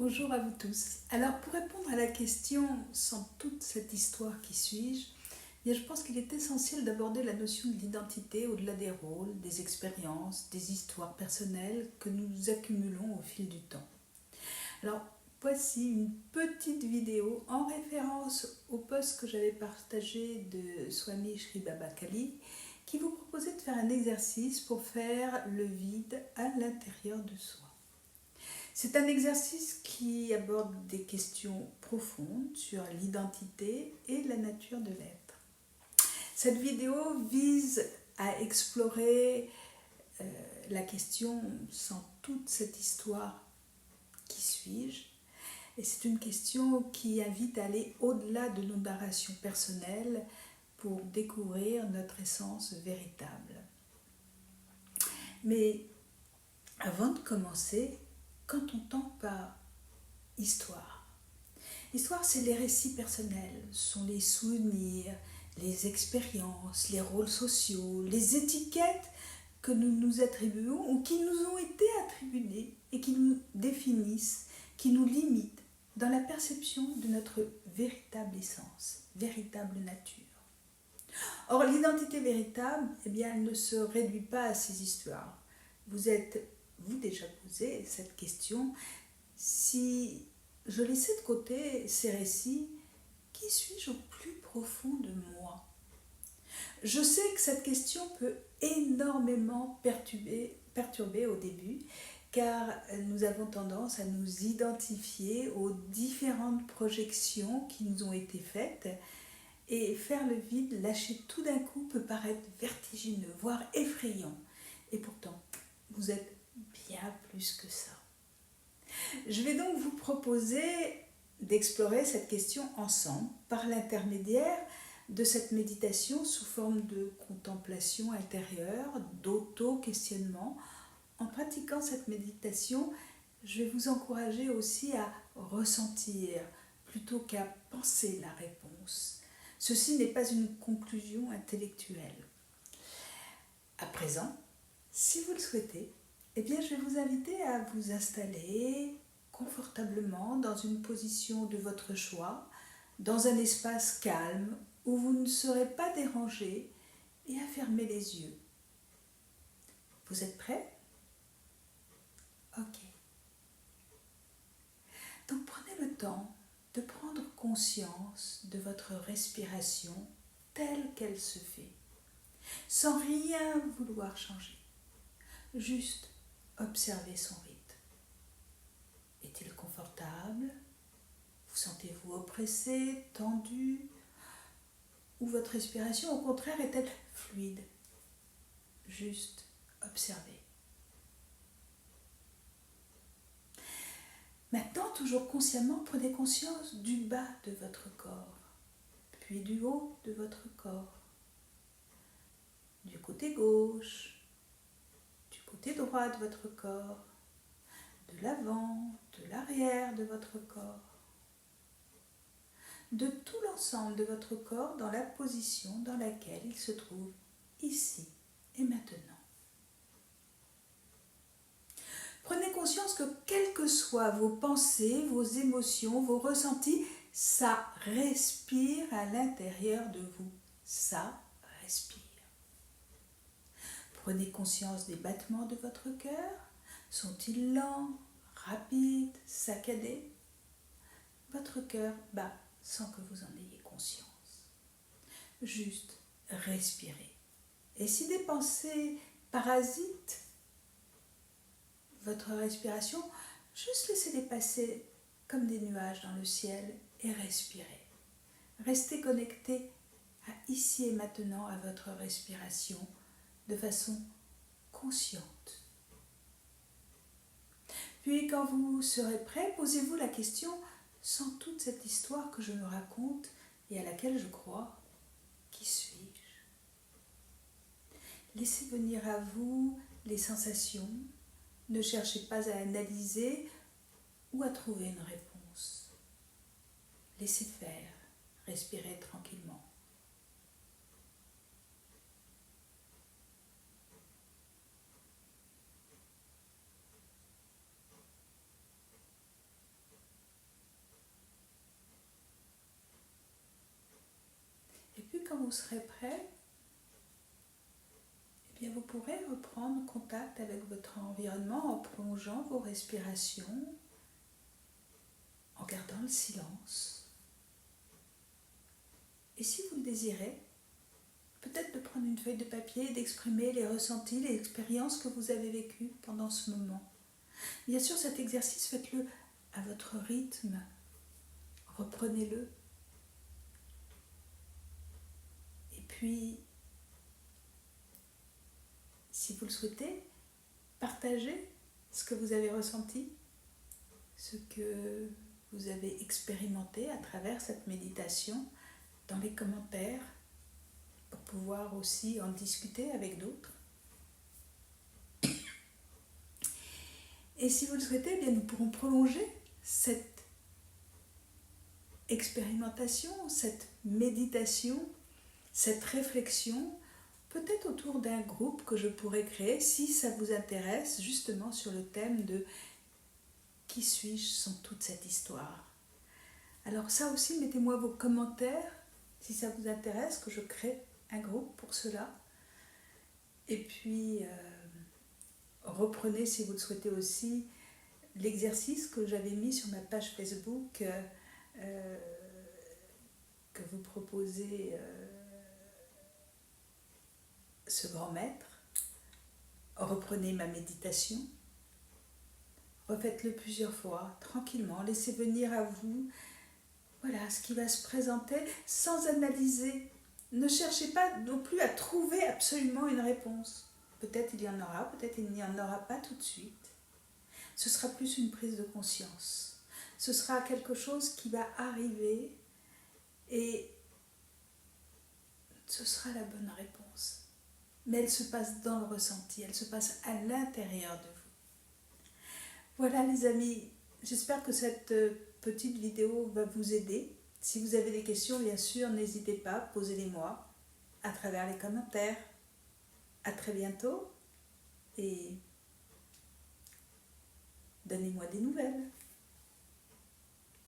Bonjour à vous tous. Alors pour répondre à la question sans toute cette histoire qui suis-je, je pense qu'il est essentiel d'aborder la notion de l'identité au-delà des rôles, des expériences, des histoires personnelles que nous accumulons au fil du temps. Alors voici une petite vidéo en référence au post que j'avais partagé de Swami Shri Babakali qui vous proposait de faire un exercice pour faire le vide à l'intérieur de soi. C'est un exercice qui aborde des questions profondes sur l'identité et la nature de l'être. Cette vidéo vise à explorer la question sans toute cette histoire qui suis-je, et c'est une question qui invite à aller au-delà de nos narrations personnelles pour découvrir notre essence véritable. Mais avant de commencer, quand on entend par histoire, l'histoire, c'est les récits personnels, sont les souvenirs, les expériences, les rôles sociaux, les étiquettes que nous nous attribuons ou qui nous ont été attribuées et qui nous définissent, qui nous limitent dans la perception de notre véritable essence, véritable nature. Or, l'identité véritable, elle ne se réduit pas à ces histoires. Vous êtes-vous déjà posé cette question? Si je laissais de côté ces récits, qui suis-je au plus profond de moi? Je sais que cette question peut énormément perturber au début, car nous avons tendance à nous identifier aux différentes projections qui nous ont été faites, et faire le vide, lâcher tout d'un coup peut paraître vertigineux, voire effrayant. Et pourtant, vous êtes bien plus que ça. Je vais donc vous proposer d'explorer cette question ensemble par l'intermédiaire de cette méditation sous forme de contemplation intérieure, d'auto-questionnement. En pratiquant cette méditation, je vais vous encourager aussi à ressentir plutôt qu'à penser la réponse. Ceci n'est pas une conclusion intellectuelle. À présent, si vous le souhaitez, je vais vous inviter à vous installer confortablement dans une position de votre choix, dans un espace calme où vous ne serez pas dérangé et à fermer les yeux. Vous êtes prêts? Ok. Donc prenez le temps de prendre conscience de votre respiration telle qu'elle se fait, sans rien vouloir changer. Juste observez son rythme. Est-il confortable? Vous sentez-vous oppressé, tendu? Ou votre respiration, au contraire, est-elle fluide? Juste observez. Maintenant, toujours consciemment, prenez conscience du bas de votre corps, puis du haut de votre corps, du côté gauche, du côté droit de votre corps, de l'avant, de l'arrière de votre corps, de tout l'ensemble de votre corps dans la position dans laquelle il se trouve ici et maintenant. Prenez conscience que quelles que soient vos pensées, vos émotions, vos ressentis, ça respire à l'intérieur de vous. Ça respire. Prenez conscience des battements de votre cœur. Sont-ils lents, rapides, saccadés? Votre cœur bat sans que vous en ayez conscience. Juste respirez. Et si des pensées parasitent votre respiration, juste laissez-les passer comme des nuages dans le ciel et respirez. Restez connecté à ici et maintenant à votre respiration de façon consciente. Puis quand vous serez prêt, posez-vous la question sans toute cette histoire que je me raconte et à laquelle je crois. Qui suis-je? Laissez venir à vous les sensations. Ne cherchez pas à analyser ou à trouver une réponse. Laissez faire, respirez tranquillement. quand vous serez prêt, eh bien vous pourrez reprendre contact avec votre environnement en prolongeant vos respirations, en gardant le silence. Et si vous le désirez, peut-être de prendre une feuille de papier et d'exprimer les ressentis, les expériences que vous avez vécues pendant ce moment. Bien sûr, cet exercice, faites-le à votre rythme. Reprenez-le. Et puis, si vous le souhaitez, partagez ce que vous avez ressenti, ce que vous avez expérimenté à travers cette méditation dans les commentaires, pour pouvoir aussi en discuter avec d'autres. Et si vous le souhaitez, eh bien nous pourrons prolonger cette expérimentation, cette méditation, cette réflexion, peut-être autour d'un groupe que je pourrais créer si ça vous intéresse, justement sur le thème de « Qui suis-je sans toute cette histoire ?» Alors ça aussi, mettez-moi vos commentaires si ça vous intéresse, que je crée un groupe pour cela. Et puis, reprenez, si vous le souhaitez aussi, l'exercice que j'avais mis sur ma page Facebook, que vous proposez ce grand maître. Reprenez ma méditation. Refaites-le plusieurs fois, tranquillement. Laissez venir à vous, voilà, ce qui va se présenter sans analyser. Ne cherchez pas non plus à trouver absolument une réponse. Peut-être il y en aura, peut-être il n'y en aura pas tout de suite. Ce sera plus une prise de conscience. Ce sera quelque chose qui va arriver et ce sera la bonne réponse. Mais elle se passe dans le ressenti, elle se passe à l'intérieur de vous. Voilà les amis, j'espère que cette petite vidéo va vous aider. Si vous avez des questions, bien sûr, n'hésitez pas, posez-les-moi à travers les commentaires. À très bientôt et donnez-moi des nouvelles.